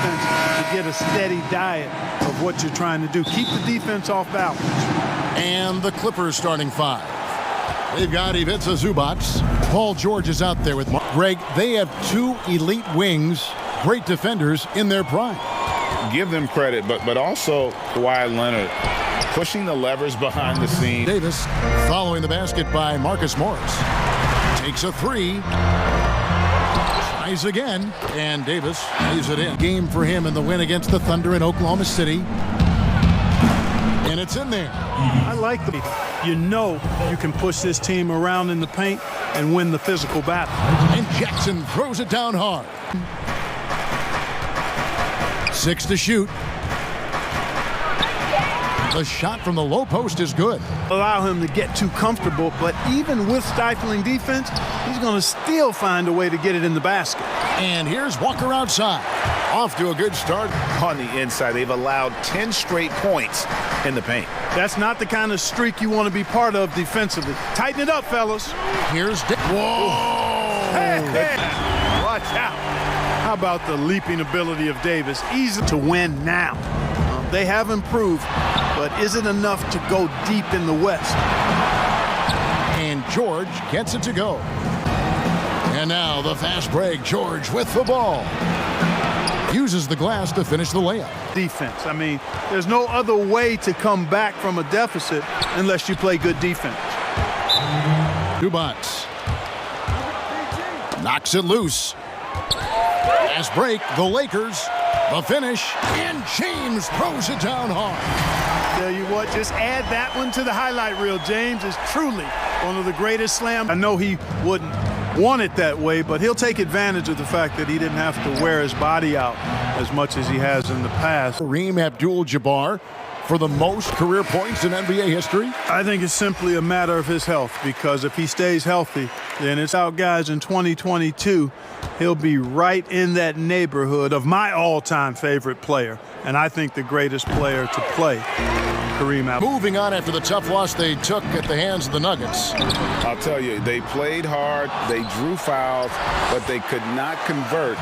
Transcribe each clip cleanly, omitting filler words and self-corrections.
defense to get a steady diet of what you're trying to do. Keep the defense off balance. And the Clippers starting five. They've got Ivica Zubac. Paul George is out there with Mark. Greg, they have two elite wings, great defenders in their prime. Give them credit, but also Kawhi Leonard pushing the levers behind the scenes. Davis following the basket by Marcus Morris. Takes a three. Tries again. And Davis lays it in. Game for him in the win against the Thunder in Oklahoma City. And it's in there. I like the, you know, you can push this team around in the paint and win the physical battle. And Jackson throws it down hard. 6 to shoot. The shot from the low post is good. Allow him to get too comfortable, but even with stifling defense, he's going to still find a way to get it in the basket. And here's Walker outside. Off to a good start. On the inside, they've allowed 10 straight points in the paint. That's not the kind of streak you want to be part of defensively. Tighten it up, fellas. Here's Whoa! Hey, hey. Watch out. How about the leaping ability of Davis? Easy to win now. They have improved, but is it enough to go deep in the West? And George gets it to go. And now the fast break. George with the ball. Uses the glass to finish the layup. Defense. I mean, there's no other way to come back from a deficit unless you play good defense. Zubac knocks it loose. Fast break. The Lakers. The finish. And James throws it down hard. Tell you what, just add that one to the highlight reel. James is truly one of the greatest slams. I know he wouldn't want it that way, but he'll take advantage of the fact that he didn't have to wear his body out as much as he has in the past. Kareem Abdul-Jabbar for the most career points in NBA history. I think it's simply a matter of his health, because if he stays healthy, then it's out, guys. In 2022, he'll be right in that neighborhood of my all-time favorite player, and I think the greatest player to play, Kareem Abdul. Moving on after the tough loss they took at the hands of the Nuggets. I'll tell you, they played hard, they drew fouls, but they could not convert.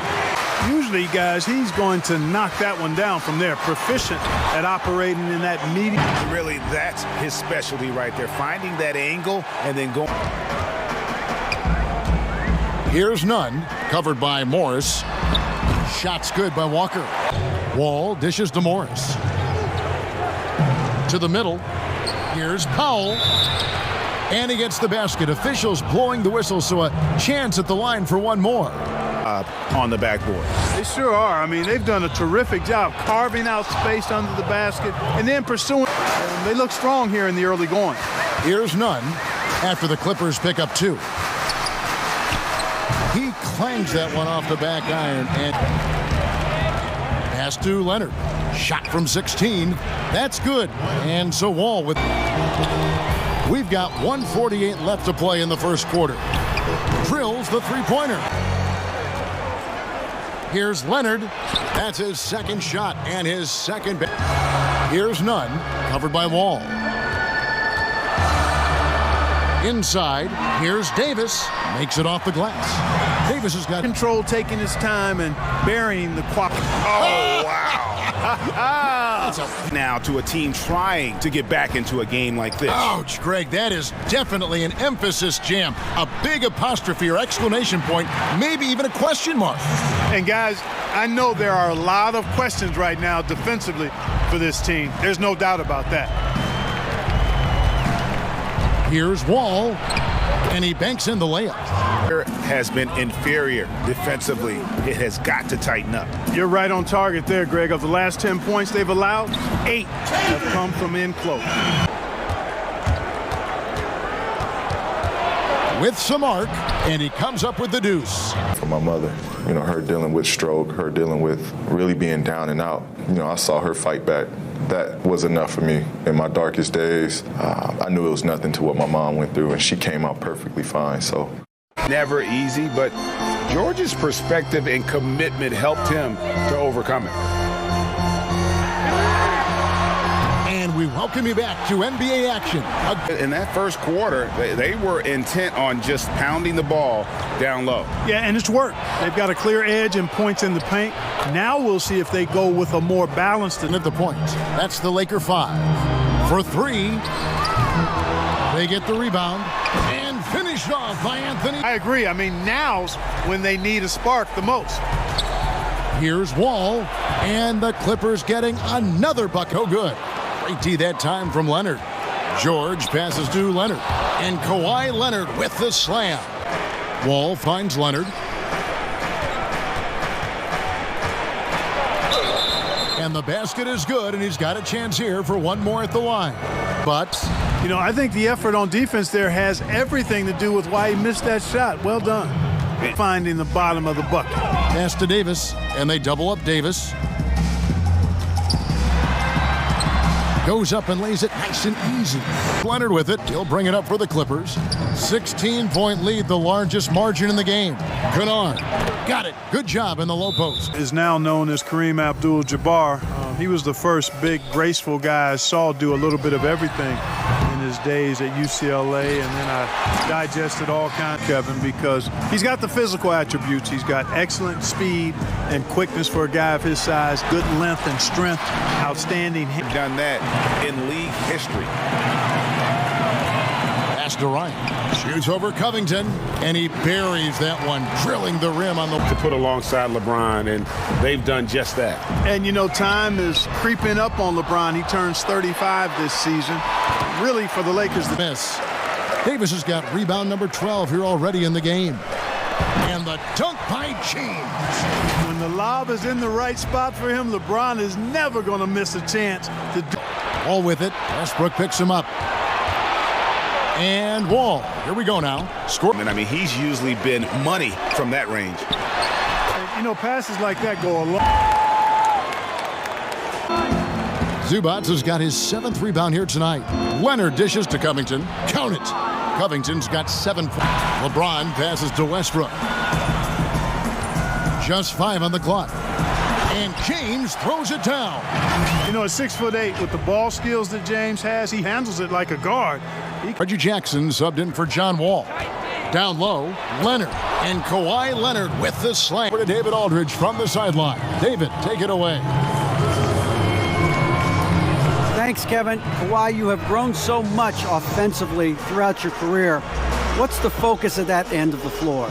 Usually, guys, he's going to knock that one down from there. Proficient at operating in that medium. Really, that's his specialty right there, finding that angle and then going. Here's none, covered by Morris. Shots good by Walker. Wall dishes to Morris. To the middle. Here's Powell. And he gets the basket. Officials blowing the whistle, so a chance at the line for one more. On the backboard. They sure are. I mean, they've done a terrific job carving out space under the basket and then pursuing. They look strong here in the early going. Here's none after the Clippers pick up two. He clangs that one off the back iron and pass to Leonard. Shot from 16. That's good. And so Wall with. We've got 1:48 left to play in the first quarter. Drills the three-pointer. Here's Leonard. That's his second shot and his second. Here's none. Covered by Wall. Inside. Here's Davis. Makes it off the glass. Davis has got control, taking his time and burying the quack. Oh, wow. Now to a team trying to get back into a game like this. Ouch, Greg, that is definitely an emphasis jam. A big apostrophe or exclamation point, maybe even a question mark. And guys, I know there are a lot of questions right now defensively for this team. There's no doubt about that. Here's Wall, and he banks in the layup. Has been inferior defensively. It has got to tighten up. You're right on target there, Greg. Of the last 10 points they've allowed, 8 have come from in close. With some arc, and he comes up with the deuce. For my mother, you know, her dealing with stroke, her dealing with really being down and out. You know, I saw her fight back. That was enough for me in my darkest days. I knew it was nothing to what my mom went through, and she came out perfectly fine. So. Never easy, but George's perspective and commitment helped him to overcome it. And And we welcome you back to NBA action. In that first quarter, they were intent on just pounding the ball down low. Yeah, and it's worked. They've got a clear edge and points in the paint. Now we'll see if they go with a more balanced. At the point, that's the Laker 5. For 3, they get the rebound and finished off by Anthony. I agree. I mean, now's when they need a spark the most. Here's Wall, and the Clippers getting another bucket. Oh, good. Great D that time from Leonard. George passes to Leonard, and Kawhi Leonard with the slam. Wall finds Leonard. And the basket is good, and he's got a chance here for one more at the line. But, you know, I think the effort on defense there has everything to do with why he missed that shot. Well done. Finding the bottom of the bucket. Pass to Davis, and they double up Davis. Goes up and lays it nice and easy. Leonard with it. He'll bring it up for the Clippers. 16-point lead, the largest margin in the game. Kennard got it. Good job in the low post. Is now known as Kareem Abdul-Jabbar. He was the first big, graceful guy I saw do a little bit of everything in his days at UCLA, and then I digested all kinds of Kevin because he's got the physical attributes. He's got excellent speed and quickness for a guy of his size, good length and strength, outstanding. Done that in league history. Pass to Ryan. Shoots over Covington, and he buries that one, drilling the rim on the... To put alongside LeBron, and they've done just that. And, you know, time is creeping up on LeBron. He turns 35 this season. Really, for the Lakers, the miss. Davis has got rebound number 12 here already in the game. And the dunk by James. When the lob is in the right spot for him, LeBron is never going to miss a chance to do. All with it. Westbrook picks him up. And Wall. Here we go now. Score. I mean, he's usually been money from that range. You know, passes like that go a long. Zubac has got his 7th rebound here tonight. Leonard dishes to Covington. Count it. Covington's got 7. LeBron passes to Westbrook. Just 5 on the clock. And James throws it down. You know, at 6'8", with the ball skills that James has, he handles it like a guard. Reggie Jackson subbed in for John Wall. Down low, Leonard. And Kawhi Leonard with the slam. To David Aldridge from the sideline. David, take it away. Thanks, Kevin. Kawhi, you have grown so much offensively throughout your career. What's the focus of that end of the floor?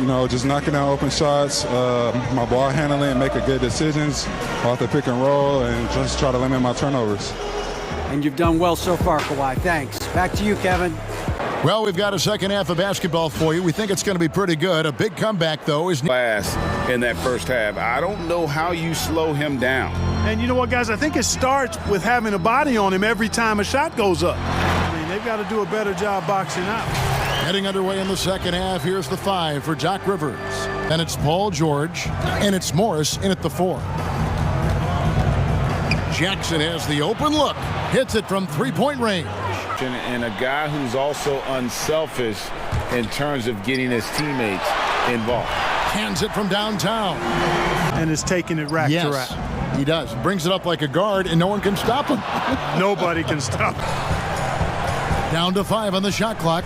You know, just knocking down open shots, my ball handling, making good decisions off the pick and roll, and just try to limit my turnovers. And you've done well so far, Kawhi. Thanks. Back to you, Kevin. Well, we've got a second half of basketball for you. We think it's going to be pretty good. A big comeback, though, is Last in that first half. I don't know how you slow him down. And you know what, guys? I think it starts with having a body on him every time a shot goes up. I mean, they've got to do a better job boxing out. Heading underway in the second half. Here's the 5 for Doc Rivers. And it's Paul George. And it's Morris in at the 4. Jackson has the open look. Hits it from 3-point range. And a guy who's also unselfish in terms of getting his teammates involved. Hands it from downtown. And is taking it rack to rack. He does. Brings it up like a guard, and no one can stop him. Nobody can stop him. Down to 5 on the shot clock.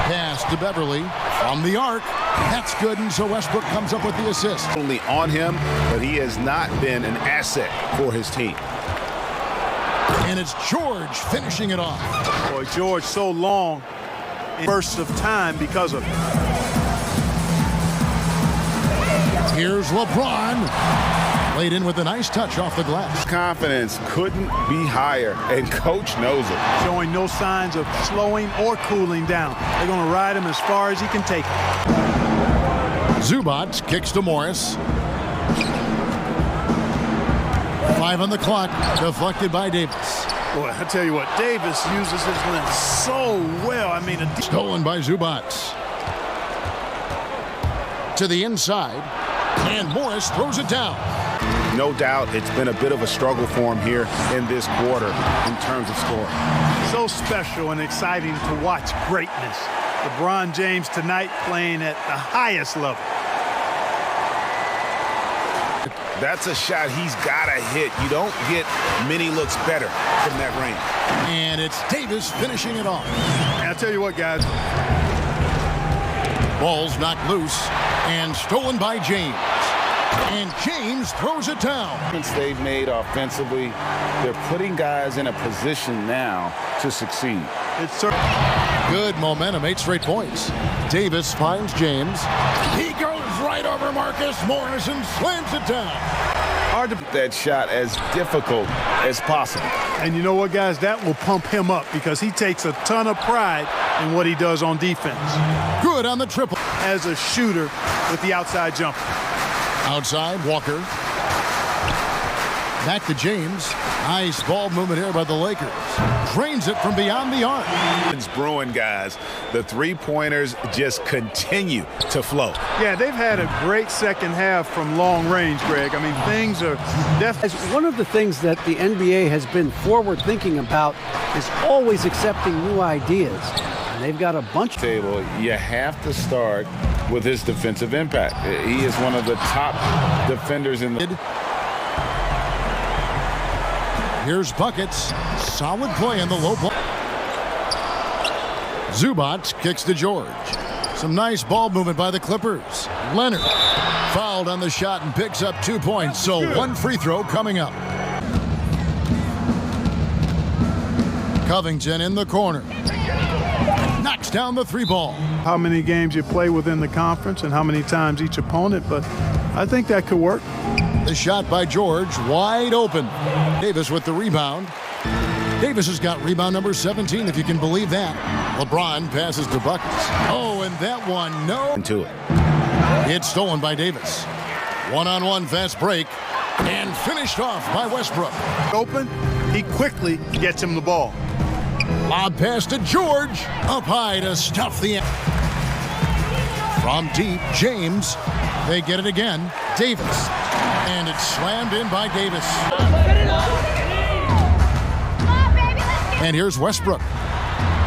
Pass to Beverly from the arc. That's good, and so Westbrook comes up with the assist. Only on him, but he has not been an asset for his team. And it's George finishing it off. Boy, George so long in bursts of time because of it. Here's LeBron. Laid in with a nice touch off the glass. Confidence couldn't be higher, and coach knows it. Showing no signs of slowing or cooling down. They're going to ride him as far as he can take it. Zubac kicks to Morris. 5 on the clock, deflected by Davis. Boy, I tell you what, Davis uses his length so well. I mean, stolen by Zubac. To the inside, and Morris throws it down. No doubt it's been a bit of a struggle for him here in this quarter in terms of scoring. So special and exciting to watch greatness. LeBron James tonight playing at the highest level. That's a shot he's got to hit. You don't get many looks better from that range. And it's Davis finishing it off. And I'll tell you what, guys. Ball's knocked loose and stolen by James. And James throws it down. They've made offensively, they're putting guys in a position now to succeed. It's good momentum, 8 straight points. Davis finds James. He goes right over Marcus Morris and slams it down. Hard to put that shot as difficult as possible. And you know what, guys? That will pump him up because he takes a ton of pride in what he does on defense. Good on the triple. As a shooter with the outside jumper. Outside, Walker. Back to James. Nice ball movement here by the Lakers. Drains it from beyond the arc. It's brewing, guys. The three-pointers just continue to flow. Yeah, they've had a great second half from long range, Greg. I mean, things are definitely. One of the things that the NBA has been forward-thinking about is always accepting new ideas. And they've got a bunch. Table, you have to start with his defensive impact. He is one of the top defenders in the... Here's buckets. Solid play in the low block. Zubac kicks to George. Some nice ball movement by the Clippers. Leonard fouled on the shot and picks up 2 points. So one free throw coming up. Covington in the corner. Knocks down the 3 ball. How many games you play within the conference and how many times each opponent, but I think that could work. The shot by George, wide open. Davis with the rebound. Davis has got rebound number 17, if you can believe that. LeBron passes to buckets. Oh, and that one, no. Into it. It's stolen by Davis. One-on-one fast break. And finished off by Westbrook. Open, he quickly gets him the ball. Lob pass to George. Up high to stuff the... From deep, James. They get it again. Davis. And it's slammed in by Davis. And here's Westbrook.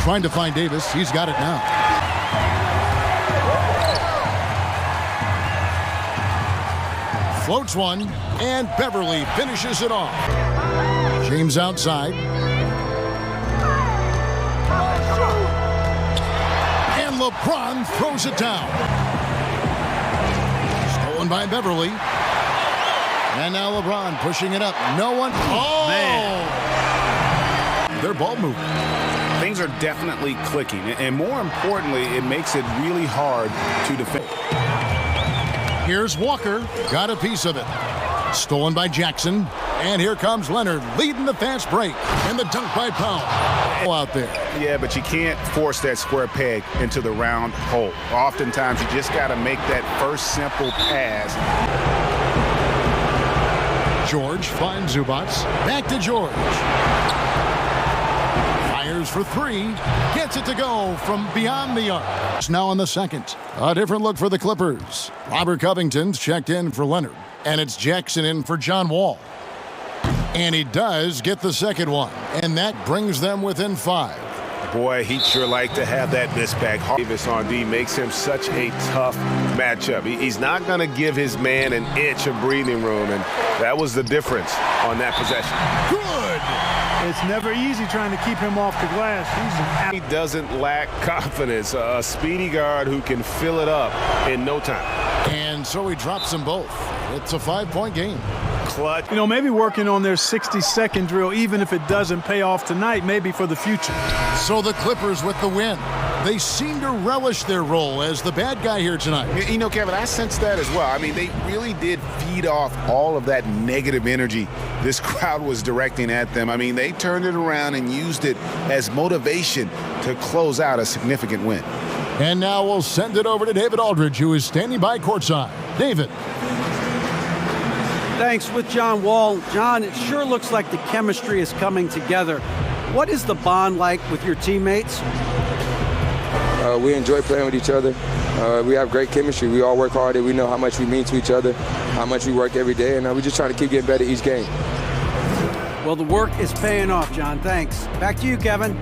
Trying to find Davis. He's got it now. Floats one. And Beverly finishes it off. James outside. And LeBron throws it down. Stolen by Beverly. And now LeBron pushing it up. No one. Oh! Man. Their ball movement. Things are definitely clicking. And more importantly, it makes it really hard to defend. Here's Walker. Got a piece of it. Stolen by Jackson. And here comes Leonard leading the fast break. And the dunk by Powell. Out there. Yeah, but you can't force that square peg into the round hole. Oftentimes, you just got to make that first simple pass. George finds Zubac. Back to George. Fires for 3. Gets it to go from beyond the arc. Now in the second. A different look for the Clippers. Robert Covington's checked in for Leonard. And it's Jackson in for John Wall. And he does get the second one. And that brings them within 5. Boy, he'd sure like to have that miss back. Davis on D makes him such a tough matchup. He's not going to give his man an inch of breathing room, and that was the difference on that possession. Good! It's never easy trying to keep him off the glass. He doesn't lack confidence. A speedy guard who can fill it up in no time. And so he drops them both. It's a 5-point game. Clutch. You know, maybe working on their 60-second drill, even if it doesn't pay off tonight, maybe for the future. So the Clippers with the win. They seem to relish their role as the bad guy here tonight. You know, Kevin, I sense that as well. I mean, they really did feed off all of that negative energy this crowd was directing at them. I mean, they turned it around and used it as motivation to close out a significant win. And now we'll send it over to David Aldridge, who is standing by courtside. David. Thanks. With John Wall. John, it sure looks like the chemistry is coming together. What is the bond like with your teammates? We enjoy playing with each other. We have great chemistry. We all work hard, and we know how much we mean to each other, how much we work every day, and we're just trying to keep getting better each game. Well, the work is paying off, John. Thanks. Back to you, Kevin.